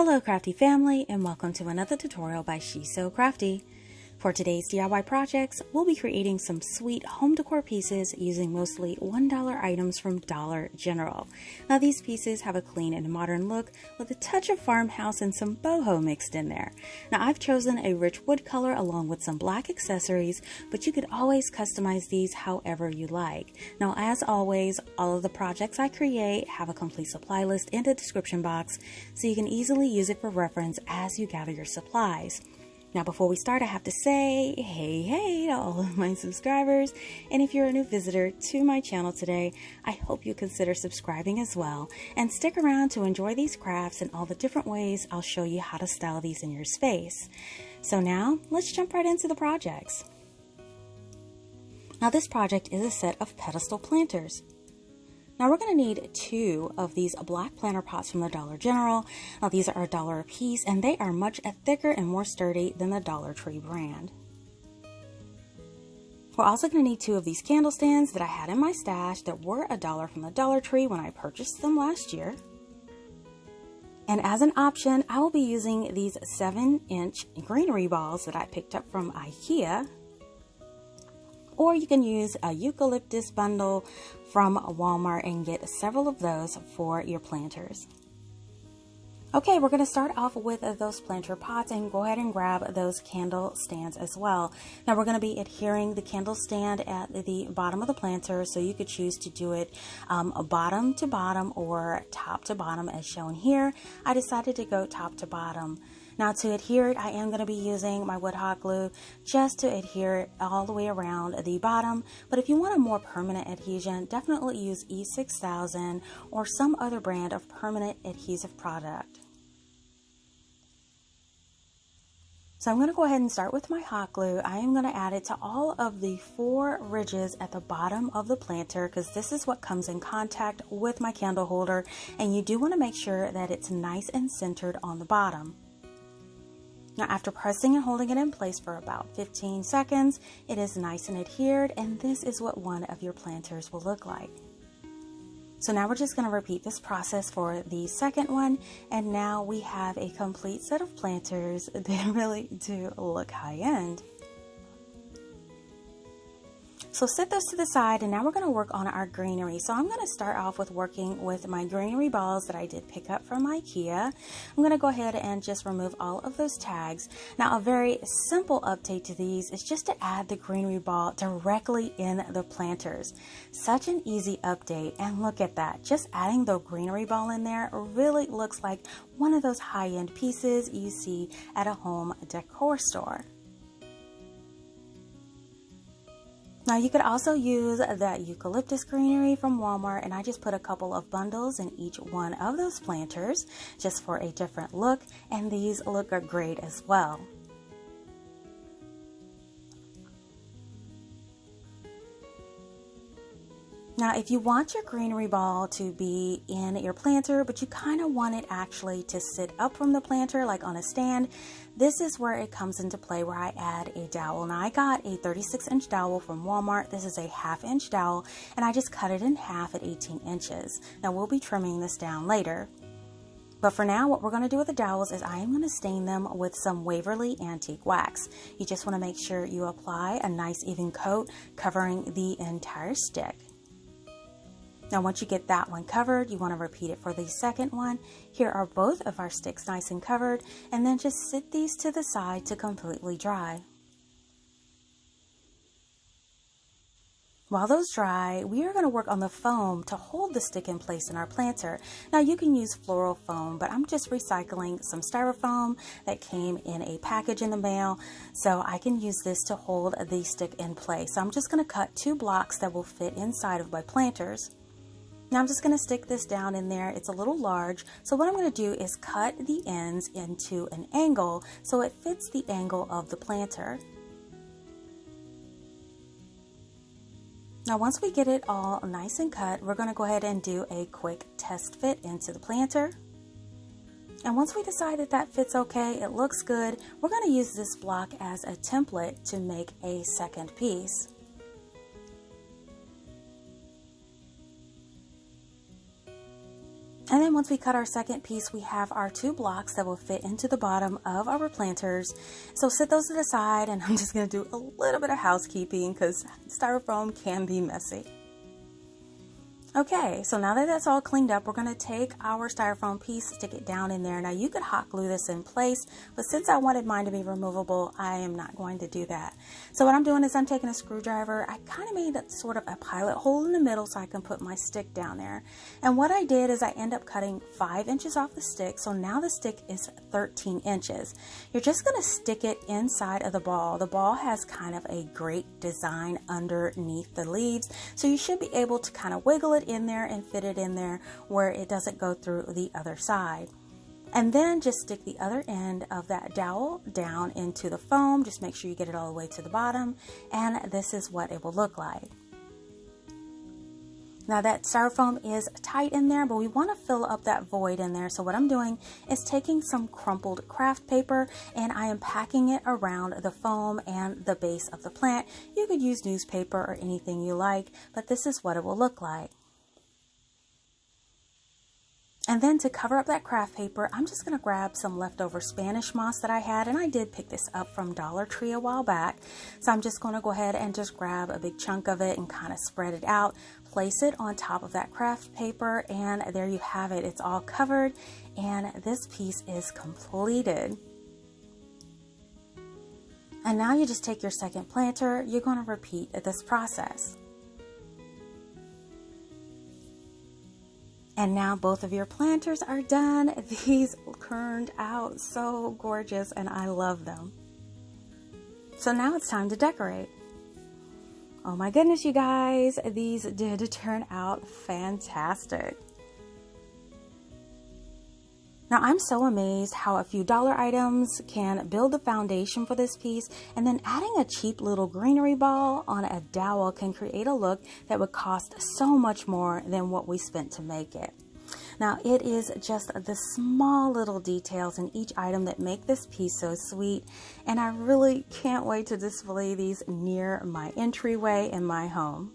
Hello CraftDee family, and welcome to another tutorial by She's So CraftDee. For today's DIY projects, we'll be creating some sweet home decor pieces using mostly $1 items from Dollar General. Now these pieces have a clean and modern look with a touch of farmhouse and some boho mixed in there. Now I've chosen a rich wood color along with some black accessories, but you could always customize these however you like. Now as always, all of the projects I create have a complete supply list in the description box, so you can easily use it for reference as you gather your supplies. Now before we start, I have to say hey to all of my subscribers, and if you're a new visitor to my channel today, I hope you consider subscribing as well, and stick around to enjoy these crafts and all the different ways I'll show you how to style these in your space. So now let's jump right into the projects. Now this project is a set of pedestal planters. Now we're going to need 2 of these black planter pots from the Dollar General. Now these are $1 a piece, and they are much thicker and more sturdy than the Dollar Tree brand. We're also going to need 2 of these candle stands that I had in my stash that were $1 from the Dollar Tree when I purchased them last year. And as an option, I will be using these 7-inch greenery balls that I picked up from IKEA. Or you can use a Eucalyptus bundle from Walmart and get several of those for your planters. Okay, we're going to start off with those planter pots and go ahead and grab those candle stands as well. Now we're going to be adhering the candle stand at the bottom of the planter, so you could choose to do it bottom to bottom or top to bottom as shown here. I decided to go top to bottom. Now to adhere it, I am going to be using my wood hot glue just to adhere it all the way around the bottom. But if you want a more permanent adhesion, definitely use E6000 or some other brand of permanent adhesive product. So I'm going to go ahead and start with my hot glue. I am going to add it to all of the 4 ridges at the bottom of the planter, because this is what comes in contact with my candle holder, and you do want to make sure that it's nice and centered on the bottom. Now after pressing and holding it in place for about 15 seconds, it is nice and adhered, and this is what one of your planters will look like. So now we're just going to repeat this process for the second one, and now we have a complete set of planters that really do look high-end. So set those to the side, and now we're going to work on our greenery. So I'm going to start off with working with my greenery balls that I did pick up from IKEA. I'm going to go ahead and just remove all of those tags. Now a very simple update to these is just to add the greenery ball directly in the planters. Such an easy update, and look at that. Just adding the greenery ball in there really looks like one of those high-end pieces you see at a home decor store. Now you could also use that eucalyptus greenery from Walmart, and I just put a couple of bundles in each one of those planters just for a different look, and these look great as well. Now if you want your greenery ball to be in your planter, but you kind of want it actually to sit up from the planter like on a stand, this is where it comes into play, where I add a dowel. Now I got a 36-inch dowel from Walmart. This is a 1/2-inch dowel, and I just cut it in half at 18 inches. Now we'll be trimming this down later. But for now, what we're going to do with the dowels is I am going to stain them with some Waverly Antique Wax. You just want to make sure you apply a nice even coat covering the entire stick. Now once you get that one covered, you want to repeat it for the second one. Here are both of our sticks nice and covered, and then just sit these to the side to completely dry. While those dry, we are going to work on the foam to hold the stick in place in our planter. Now you can use floral foam, but I'm just recycling some styrofoam that came in a package in the mail, so I can use this to hold the stick in place. So I'm just going to cut 2 blocks that will fit inside of my planters. Now I'm just going to stick this down in there. It's a little large, so what I'm going to do is cut the ends into an angle so it fits the angle of the planter. Now once we get it all nice and cut, we're going to go ahead and do a quick test fit into the planter. And once we decide that that fits okay, it looks good, we're going to use this block as a template to make a second piece. And then once we cut our second piece, we have our 2 blocks that will fit into the bottom of our planters. So set those to the side, and I'm just going to do a little bit of housekeeping because styrofoam can be messy. Okay, so now that that's all cleaned up, we're going to take our styrofoam piece, stick it down in there. Now you could hot glue this in place, but since I wanted mine to be removable, I am not going to do that. So what I'm doing is I'm taking a screwdriver. I kind of made sort of a pilot hole in the middle so I can put my stick down there. And what I did is I end up cutting 5 inches off the stick, so now the stick is 13 inches. You're just going to stick it inside of the ball. The ball has kind of a great design underneath the leaves, so you should be able to kind of wiggle it in there and fit it in there where it doesn't go through the other side. And then just stick the other end of that dowel down into the foam. Just make sure you get it all the way to the bottom, and this is what it will look like. Now that styrofoam is tight in there, but we want to fill up that void in there. So what I'm doing is taking some crumpled craft paper and I am packing it around the foam and the base of the plant. You could use newspaper or anything you like, but this is what it will look like. And then to cover up that craft paper, I'm just going to grab some leftover Spanish moss that I had, and I did pick this up from Dollar Tree a while back. So I'm just going to go ahead and just grab a big chunk of it and kind of spread it out, place it on top of that craft paper, and there you have it. It's all covered, and this piece is completed. And now you just take your second planter. You're going to repeat this process. And now both of your planters are done. These turned out so gorgeous and I love them. So now it's time to decorate. Oh my goodness, you guys, these did turn out fantastic. Now I'm so amazed how a few dollar items can build the foundation for this piece, and then adding a cheap little greenery ball on a dowel can create a look that would cost so much more than what we spent to make it. Now it is just the small little details in each item that make this piece so sweet, and I really can't wait to display these near my entryway in my home.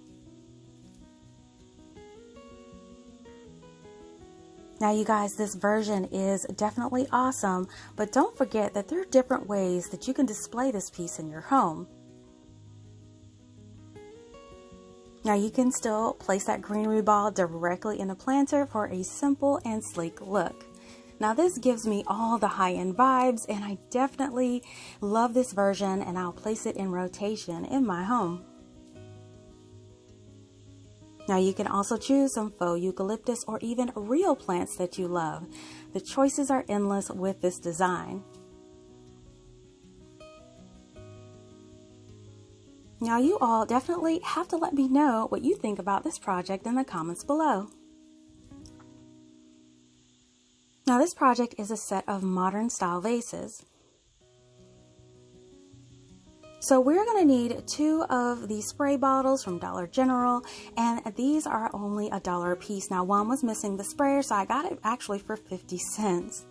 Now you guys, this version is definitely awesome, but don't forget that there are different ways that you can display this piece in your home. Now you can still place that greenery ball directly in the planter for a simple and sleek look. Now this gives me all the high-end vibes, and I definitely love this version, and I'll place it in rotation in my home. Now you can also choose some faux eucalyptus or even real plants that you love. The choices are endless with this design. Now you all definitely have to let me know what you think about this project in the comments below. Now this project is a set of modern style vases. So we're going to need 2 of these spray bottles from Dollar General, and these are only $1 a piece. Now one was missing the sprayer, so I got it actually for 50 cents.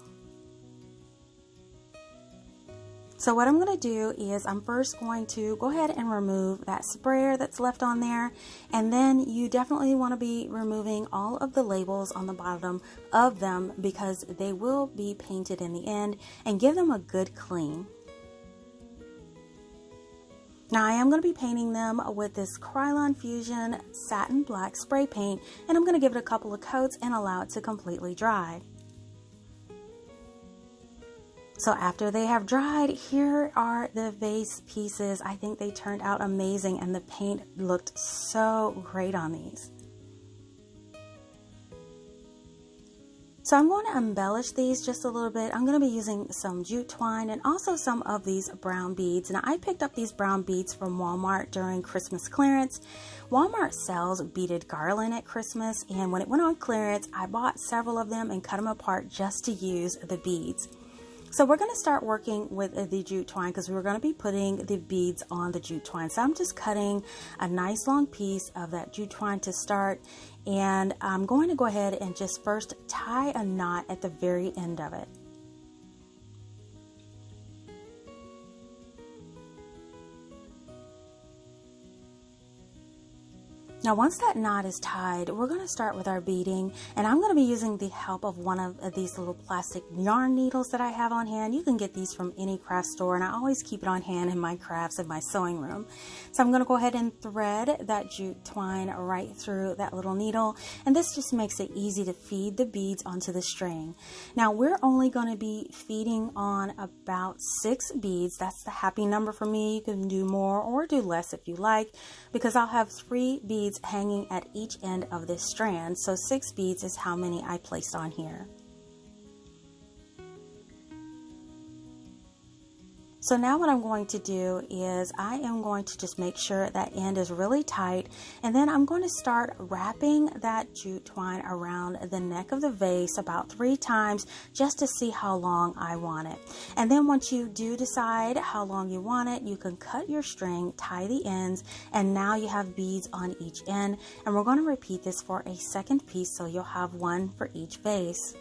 So what I'm going to do is I'm first going to go ahead and remove that sprayer that's left on there, and then you definitely want to be removing all of the labels on the bottom of them because they will be painted in the end, and give them a good clean. Now I am going to be painting them with this Krylon Fusion Satin Black spray paint, and I'm going to give it a couple of coats and allow it to completely dry. So after they have dried, here are the vase pieces. I think they turned out amazing, and the paint looked so great on these. So I'm going to embellish these just a little bit. I'm going to be using some jute twine and also some of these brown beads. Now I picked up these brown beads from Walmart during Christmas clearance. Walmart sells beaded garland at Christmas, and when it went on clearance, I bought several of them and cut them apart just to use the beads. So we're going to start working with the jute twine because we're going to be putting the beads on the jute twine. So I'm just cutting a nice long piece of that jute twine to start, and I'm going to go ahead and just first tie a knot at the very end of it. Now once that knot is tied, we're going to start with our beading, and I'm going to be using the help of one of these little plastic yarn needles that I have on hand. You can get these from any craft store, and I always keep it on hand in my crafts in my sewing room. So I'm going to go ahead and thread that jute twine right through that little needle, and this just makes it easy to feed the beads onto the string. Now we're only going to be feeding on about 6 beads. That's the happy number for me. You can do more or do less if you like, because I'll have 3 beads hanging at each end of this strand, so 6 beads is how many I placed on here. So now what I'm going to do is I am going to just make sure that end is really tight, and then I'm going to start wrapping that jute twine around the neck of the vase about 3 times just to see how long I want it. And then once you do decide how long you want it, you can cut your string, tie the ends, and now you have beads on each end. And we're going to repeat this for a second piece, so you'll have 1 for each vase.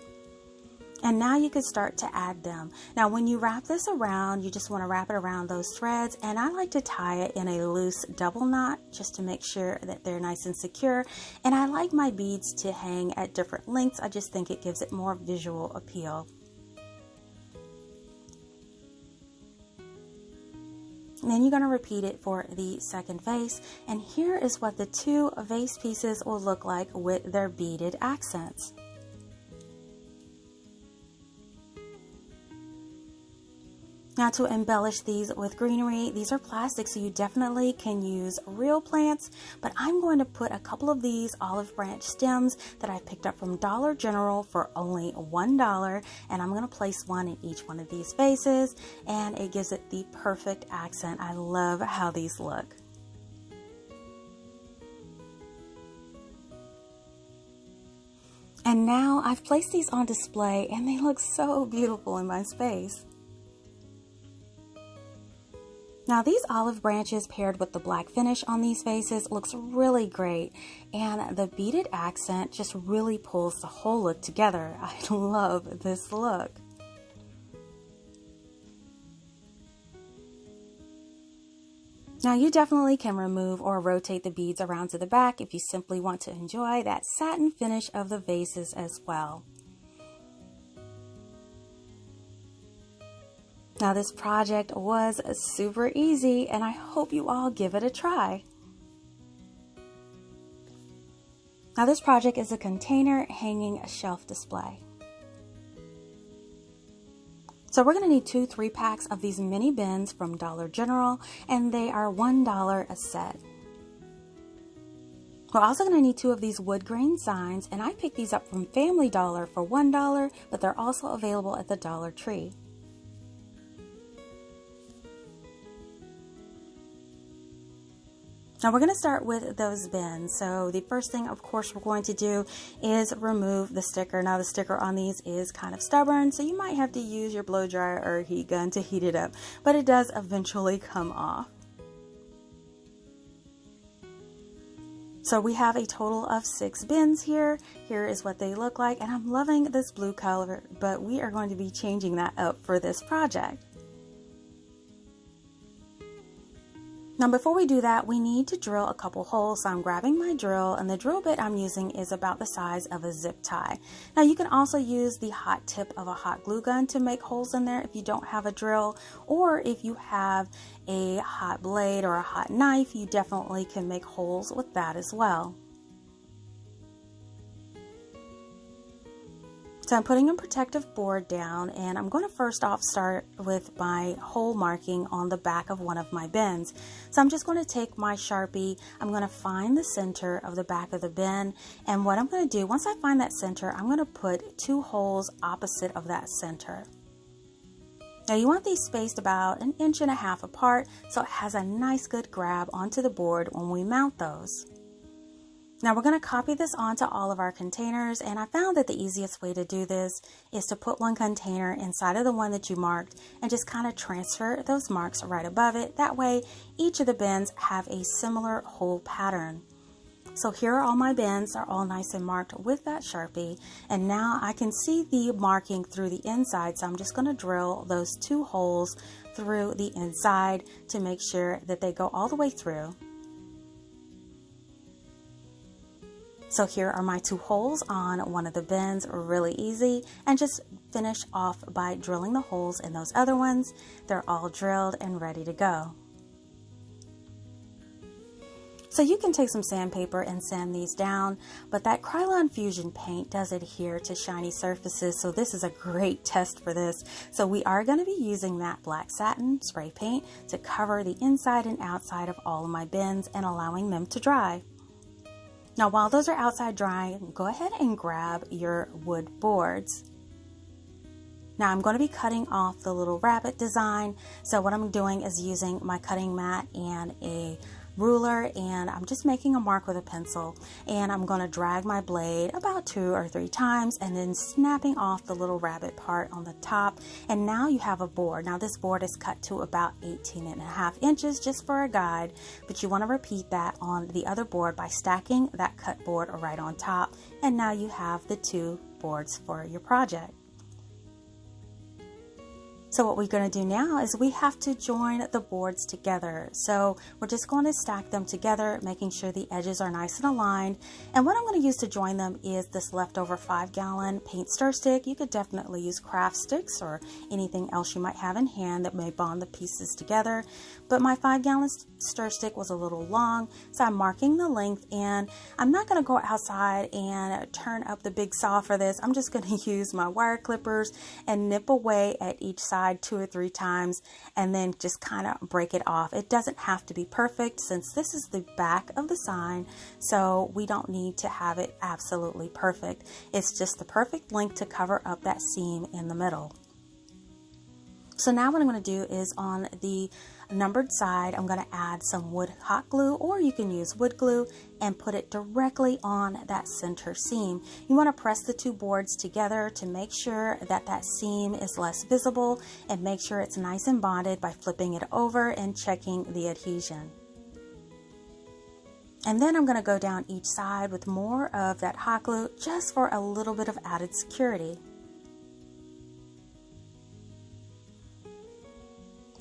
And now you can start to add them. Now when you wrap this around, you just want to wrap it around those threads, and I like to tie it in a loose double knot just to make sure that they're nice and secure. And I like my beads to hang at different lengths. I just think it gives it more visual appeal. And then you're going to repeat it for the second vase, and here is what the 2 vase pieces will look like with their beaded accents. Now to embellish these with greenery, these are plastic, so you definitely can use real plants, but I'm going to put a couple of these olive branch stems that I picked up from Dollar General for only $1, and I'm going to place 1 in each one of these vases, and it gives it the perfect accent. I love how these look. And now I've placed these on display, and they look so beautiful in my space. Now these olive branches paired with the black finish on these vases looks really great, and the beaded accent just really pulls the whole look together. I love this look. Now you definitely can remove or rotate the beads around to the back if you simply want to enjoy that satin finish of the vases as well. Now this project was super easy, and I hope you all give it a try. Now this project is a container hanging shelf display. So we're going to need 2 3-packs of these mini bins from Dollar General, and they are $1 a set. We're also going to need 2 of these wood grain signs, and I picked these up from Family Dollar for $1, but they're also available at the Dollar Tree. Now we're going to start with those bins. So the first thing, of course, we're going to do is remove the sticker. Now the sticker on these is kind of stubborn, so you might have to use your blow dryer or heat gun to heat it up, but it does eventually come off. So we have a total of 6 bins here. Here is what they look like, and I'm loving this blue color, but we are going to be changing that up for this project. Now before we do that, we need to drill a couple holes, so I'm grabbing my drill, and the drill bit I'm using is about the size of a zip tie. Now you can also use the hot tip of a hot glue gun to make holes in there if you don't have a drill, or if you have a hot blade or a hot knife, you definitely can make holes with that as well. So I'm putting a protective board down, and I'm going to first off start with my hole marking on the back of one of my bins. So I'm just going to take my Sharpie, I'm going to find the center of the back of the bin, and what I'm going to do, once I find that center, I'm going to put 2 holes opposite of that center. Now you want these spaced about 1.5 inches apart, so it has a nice good grab onto the board when we mount those. Now we're going to copy this onto all of our containers, and I found that the easiest way to do this is to put one container inside of the one that you marked and just kind of transfer those marks right above it. That way each of the bins have a similar hole pattern. So here are all my bins, they're all nice and marked with that Sharpie, and now I can see the marking through the inside, so I'm just going to drill those 2 holes through the inside to make sure that they go all the way through. So here are my 2 holes on one of the bins, really easy, and just finish off by drilling the holes in those other ones. They're all drilled and ready to go. So you can take some sandpaper and sand these down, but that Krylon Fusion paint does adhere to shiny surfaces, so this is a great test for this. So we are going to be using matte black satin spray paint to cover the inside and outside of all of my bins and allowing them to dry. Now while those are outside drying, go ahead and grab your wood boards. Now I'm going to be cutting off the little rabbit design, so what I'm doing is using my cutting mat and a ruler, and I'm just making a mark with a pencil, and I'm going to drag my blade about 2 or 3 times and then snapping off the little rabbit part on the top. And now you have a board. Now this board is cut to about 18.5 inches just for a guide, but you want to repeat that on the other board by stacking that cut board right on top, and now you have the 2 boards for your project. So what we're going to do now is we have to join the boards together. So we're just going to stack them together, making sure the edges are nice and aligned. And what I'm going to use to join them is this leftover 5-gallon paint stir stick. You could definitely use craft sticks or anything else you might have in hand that may bond the pieces together. But my 5-gallon stir stick was a little long, so I'm marking the length, and I'm not going to go outside and turn up the big saw for this. I'm just going to use my wire clippers and nip away at each side 2 or 3 times and then just kind of break it off. It doesn't have to be perfect since this is the back of the sign, so we don't need to have it absolutely perfect. It's just the perfect length to cover up that seam in the middle. So now what I'm going to do is on the numbered side, I'm going to add some wood hot glue, or you can use wood glue, and put it directly on that center seam. You want to press the 2 boards together to make sure that that seam is less visible, and make sure it's nice and bonded by flipping it over and checking the adhesion. And then I'm going to go down each side with more of that hot glue just for a little bit of added security.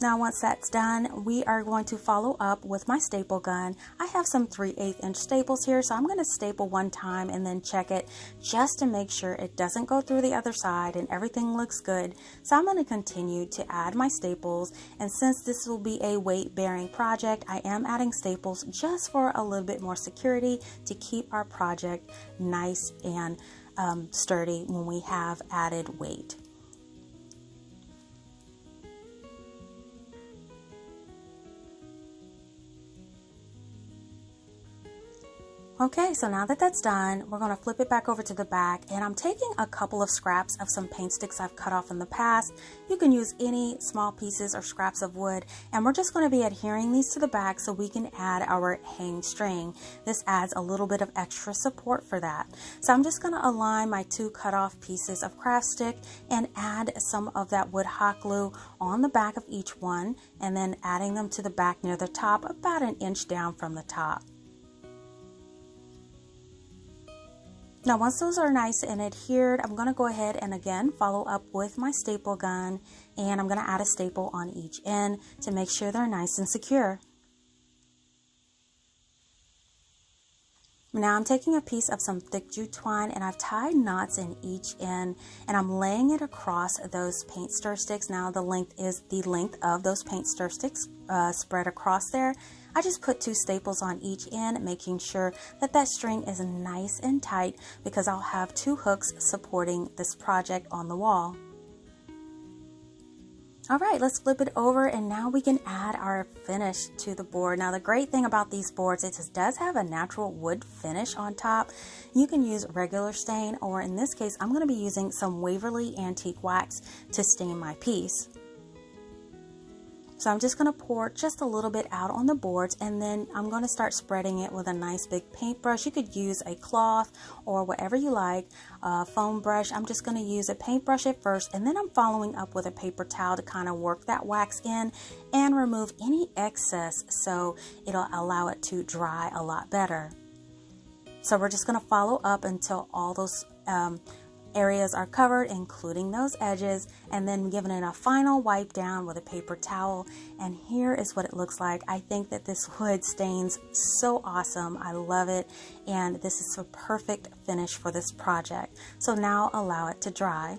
Now once that's done, we are going to follow up with my staple gun. I have some 3/8 inch staples here, so I'm going to staple one time and then check it just to make sure it doesn't go through the other side and everything looks good. So I'm going to continue to add my staples, and since this will be a weight bearing project, I am adding staples just for a little bit more security to keep our project nice and sturdy when we have added weight. Okay, so now that that's done, we're going to flip it back over to the back, and I'm taking a couple of scraps of some paint sticks I've cut off in the past. You can use any small pieces or scraps of wood, and we're just going to be adhering these to the back so we can add our hang string. This adds a little bit of extra support for that. So I'm just going to align my 2 cut off pieces of craft stick and add some of that wood hot glue on the back of each one, and then adding them to the back near the top, about 1 inch down from the top. Now once those are nice and adhered, I'm going to go ahead and again follow up with my staple gun, and I'm going to add a staple on each end to make sure they're nice and secure. Now I'm taking a piece of some thick jute twine, and I've tied knots in each end, and I'm laying it across those paint stir sticks. Now the length is the length of those paint stir sticks spread across there. I just put 2 staples on each end, making sure that that string is nice and tight because I'll have 2 hooks supporting this project on the wall. Alright, let's flip it over, and now we can add our finish to the board. Now the great thing about these boards is it does have a natural wood finish on top. You can use regular stain, or in this case I'm going to be using some Waverly Antique Wax to stain my piece. So I'm just going to pour just a little bit out on the boards, and then I'm going to start spreading it with a nice big paintbrush. You could use a cloth or whatever you like, a foam brush. I'm just going to use a paintbrush at first, and then I'm following up with a paper towel to kind of work that wax in and remove any excess so it'll allow it to dry a lot better. So we're just going to follow up until all those areas are covered, including those edges, and then giving it a final wipe down with a paper towel. And here is what it looks like. I think that this wood stains so awesome. I love it, and this is a perfect finish for this project. So now allow it to dry.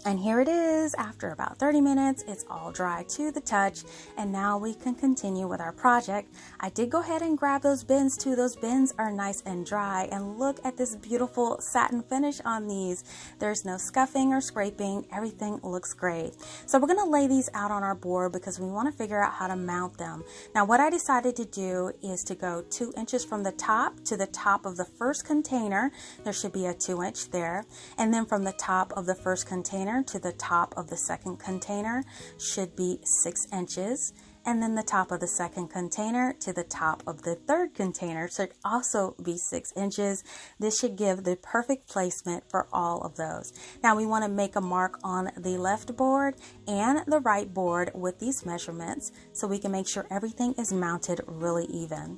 And here it is. After about 30 minutes, it's all dry to the touch, and now we can continue with our project. I did go ahead and grab those bins too. Those bins are nice and dry, and look at this beautiful satin finish on these. There's no scuffing or scraping. Everything looks great. So we're going to lay these out on our board because we want to figure out how to mount them. Now what I decided to do is to go 2 inches from the top to the top of the first container. There should be a 2-inch there, and then from the top of the first container to the top of the second container should be 6 inches, and then the top of the second container to the top of the third container should also be 6 inches. This should give the perfect placement for all of those. Now we want to make a mark on the left board and the right board with these measurements so we can make sure everything is mounted really even.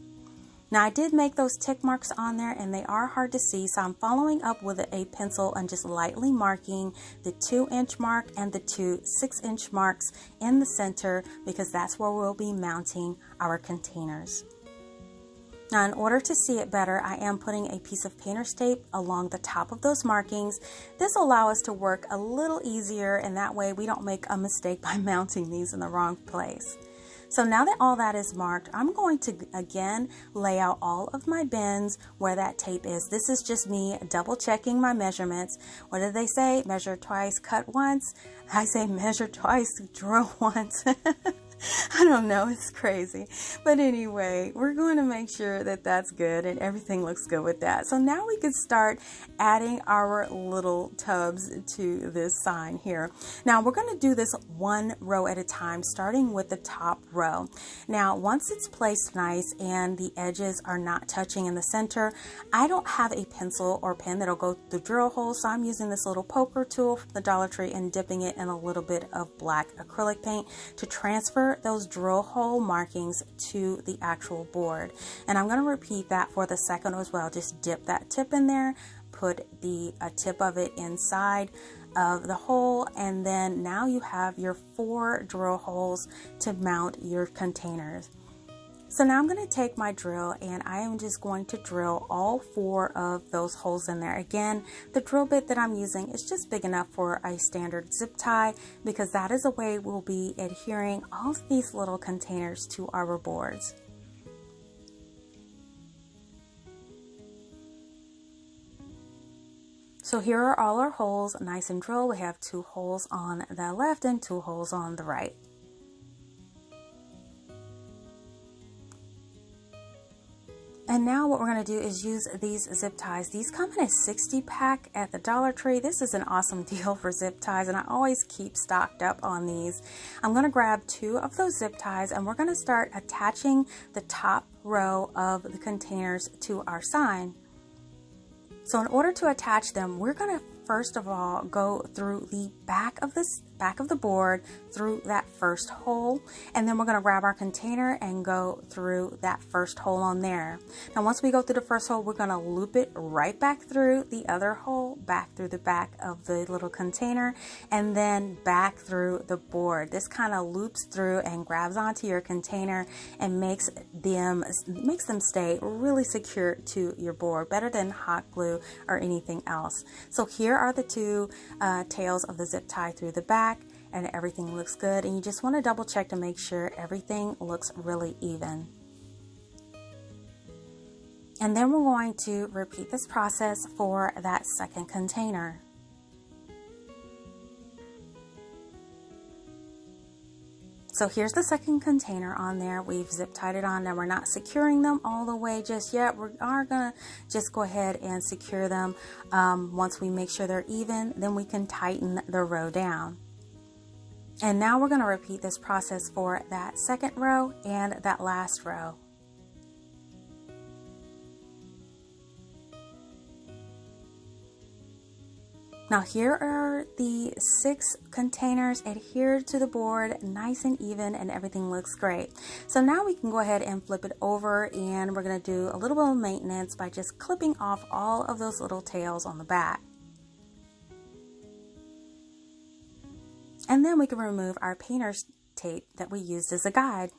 Now I did make those tick marks on there, and they are hard to see, so I'm following up with a pencil and just lightly marking the 2-inch mark and the 2 6-inch marks in the center, because that's where we'll be mounting our containers. Now in order to see it better, I am putting a piece of painter's tape along the top of those markings. This will allow us to work a little easier, and that way we don't make a mistake by mounting these in the wrong place. So now that all that is marked, I'm going to again lay out all of my bins where that tape is. This is just me double checking my measurements. What did they say? Measure twice, cut once. I say measure twice, drill once. I don't know, it's crazy. But anyway, we're going to make sure that that's good and everything looks good with that. So now we can start adding our little tubs to this sign here. Now we're going to do this one row at a time, starting with the top row. Now once it's placed nice and the edges are not touching in the center, I don't have a pencil or pen that'll go through drill holes, so I'm using this little poker tool from the Dollar Tree and dipping it in a little bit of black acrylic paint to transfer those drill hole markings to the actual board. And I'm going to repeat that for the second as well. Just dip that tip in there, put the tip of it inside of the hole, and then now you have your 4 drill holes to mount your containers. So now I'm going to take my drill and I am just going to drill all 4 of those holes in there. Again, the drill bit that I'm using is just big enough for a standard zip tie, because that is the way we'll be adhering all of these little containers to our boards. So here are all our holes nice and drilled. We have 2 holes on the left and 2 holes on the right. And now what we're going to do is use these zip ties. These come in a 60 pack at the Dollar Tree. This is an awesome deal for zip ties, and I always keep stocked up on these. I'm going to grab 2 of those zip ties, and we're going to start attaching the top row of the containers to our sign. So in order to attach them, we're going to first of all go through the back of the board through that first hole, and then we're going to grab our container and go through that first hole on there. Now once we go through the first hole, we're going to loop it right back through the other hole, back through the back of the little container, and then back through the board. This kind of loops through and grabs onto your container and makes them stay really secure to your board, better than hot glue or anything else. So here are the 2 tails of the zip tie through the back, and everything looks good, and you just want to double check to make sure everything looks really even. And then we're going to repeat this process for that second container. So here's the second container on there. We've zip tied it on. Now we're not securing them all the way just yet. We are gonna just go ahead and secure them. Once we make sure they're even, then we can tighten the row down. And now we're gonna repeat this process for that second row and that last row. Now here are the 6 containers adhered to the board, nice and even, and everything looks great. So now we can go ahead and flip it over, and we're going to do a little bit of maintenance by just clipping off all of those little tails on the back. And then we can remove our painter's tape that we used as a guide.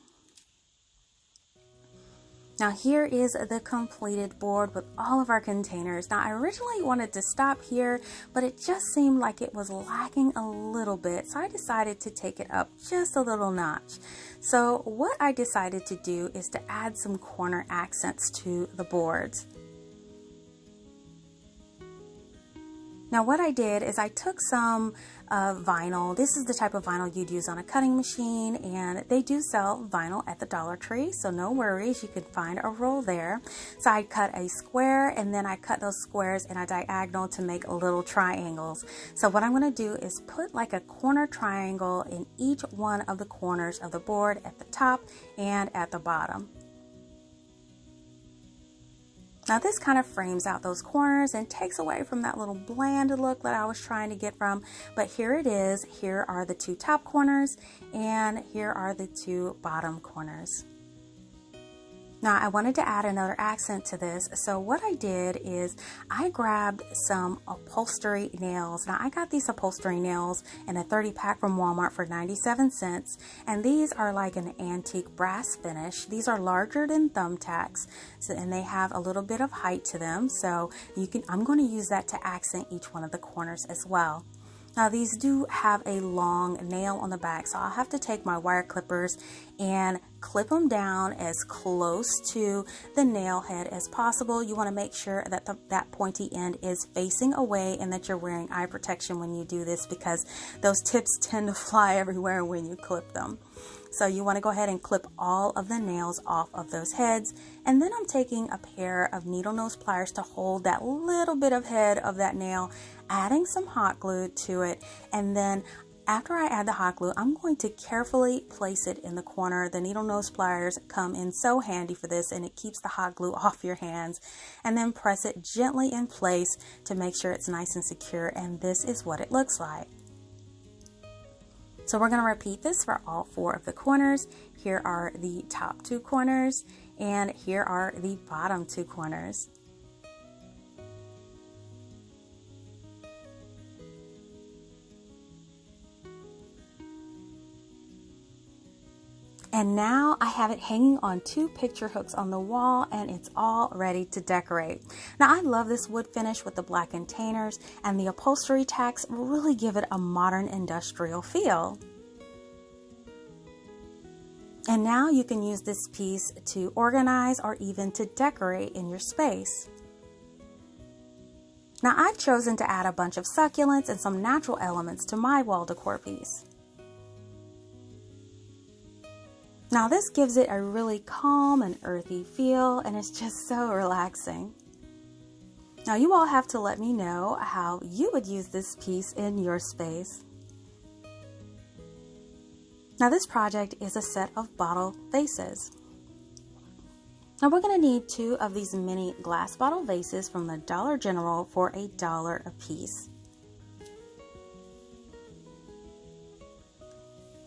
Now here is the completed board with all of our containers. Now I originally wanted to stop here, but it just seemed like it was lacking a little bit, so I decided to take it up just a little notch. So what I decided to do is to add some corner accents to the boards. Now what I did is I took some vinyl. This is the type of vinyl you'd use on a cutting machine, and they do sell vinyl at the Dollar Tree, so no worries, you can find a roll there. So I cut a square, and then I cut those squares in a diagonal to make little triangles. So what I'm going to do is put like a corner triangle in each one of the corners of the board, at the top and at the bottom. Now this kind of frames out those corners and takes away from that little bland look that I was trying to get from, but here it is. Here are the 2 top corners, and here are the 2 bottom corners. Now I wanted to add another accent to this, so what I did is I grabbed some upholstery nails. Now I got these upholstery nails in a 30 pack from Walmart for 97 cents, and these are like an antique brass finish. These are larger than thumbtacks, and they have a little bit of height to them, so I'm going to use that to accent each one of the corners as well. Now these do have a long nail on the back, so I'll have to take my wire clippers and clip them down as close to the nail head as possible. You want to make sure that that pointy end is facing away and that you're wearing eye protection when you do this, because those tips tend to fly everywhere when you clip them. So you want to go ahead and clip all of the nails off of those heads, and then I'm taking a pair of needle nose pliers to hold that little bit of head of that nail, adding some hot glue to it, and then after I add the hot glue, I'm going to carefully place it in the corner. The needle nose pliers come in so handy for this, and it keeps the hot glue off your hands, and then press it gently in place to make sure it's nice and secure, and this is what it looks like. So we're going to repeat this for all 4 of the corners. Here are the top 2 corners, and here are the bottom 2 corners. And now I have it hanging on 2 picture hooks on the wall, and it's all ready to decorate. Now I love this wood finish with the black containers, and the upholstery tacks really give it a modern industrial feel. And now you can use this piece to organize or even to decorate in your space. Now I've chosen to add a bunch of succulents and some natural elements to my wall decor piece. Now this gives it a really calm and earthy feel, and it's just so relaxing. Now you all have to let me know how you would use this piece in your space. Now this project is a set of bottle vases. Now we're going to need 2 of these mini glass bottle vases from the Dollar General for $1 a piece.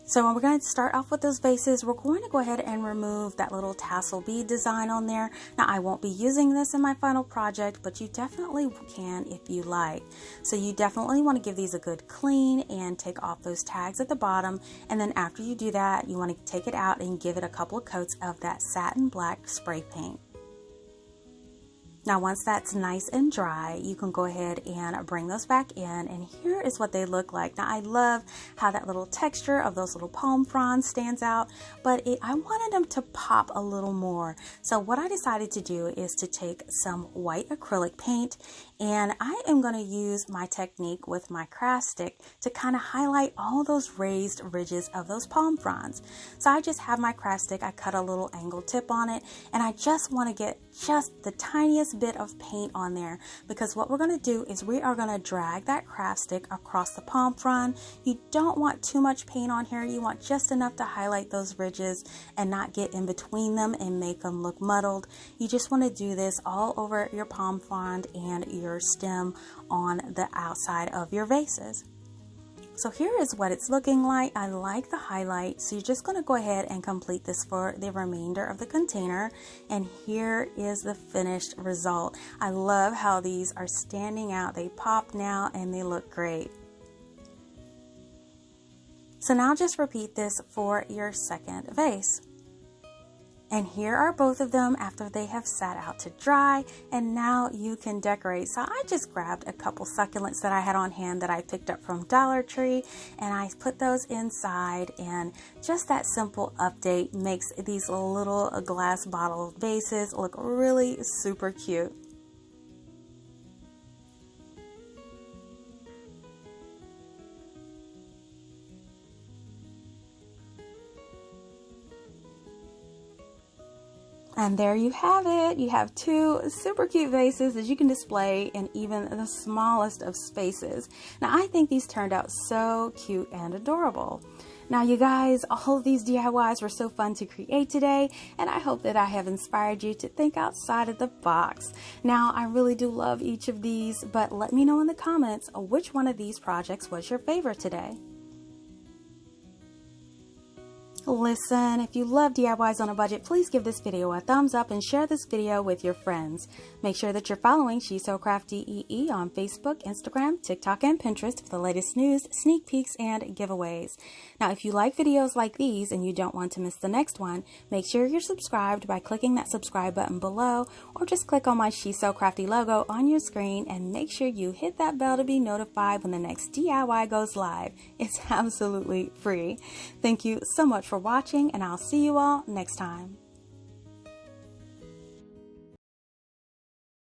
So when we're going to start off with those vases, we're going to go ahead and remove that little tassel bead design on there. Now I won't be using this in my final project, but you definitely can if you like. So you definitely want to give these a good clean and take off those tags at the bottom. And then after you do that, you want to take it out and give it a couple of coats of that satin black spray paint. Now once that's nice and dry, you can go ahead and bring those back in, and here is what they look like. Now I love how that little texture of those little palm fronds stands out, but I wanted them to pop a little more. So what I decided to do is to take some white acrylic paint, and I am going to use my technique with my craft stick to kind of highlight all those raised ridges of those palm fronds. So I just have my craft stick, I cut a little angled tip on it, and I just want to get just the tiniest bit of paint on there, because what we're going to do is we are going to drag that craft stick across the palm frond. You don't want too much paint on here. You want just enough to highlight those ridges and not get in between them and make them look muddled. You just want to do this all over your palm frond and your your stem on the outside of your vases. So here is what it's looking like. I like the highlight, so you're just going to go ahead and complete this for the remainder of the container. And here is the finished result. I love how these are standing out. They pop now and they look great. So now just repeat this for your second vase. And here are both of them after they have sat out to dry, and now you can decorate. So I just grabbed a couple succulents that I had on hand that I picked up from Dollar Tree, and I put those inside, and just that simple update makes these little glass bottle vases look really super cute. And there you have it. You have two super cute vases that you can display in even the smallest of spaces. Now, I think these turned out so cute and adorable. Now, you guys, all of these DIYs were so fun to create today, and I hope that I have inspired you to think outside of the box. Now, I really do love each of these, but let me know in the comments which one of these projects was your favorite today. Listen, if you love DIYs on a budget, please give this video a thumbs up and share this video with your friends. Make sure that you're following She's So Crafty EE on Facebook, Instagram, TikTok, and Pinterest for the latest news, sneak peeks, and giveaways. Now, if you like videos like these and you don't want to miss the next one, make sure you're subscribed by clicking that subscribe button below, or just click on my She's So Crafty logo on your screen and make sure you hit that bell to be notified when the next DIY goes live. It's absolutely free. Thank you so much for watching, and I'll see you all next time.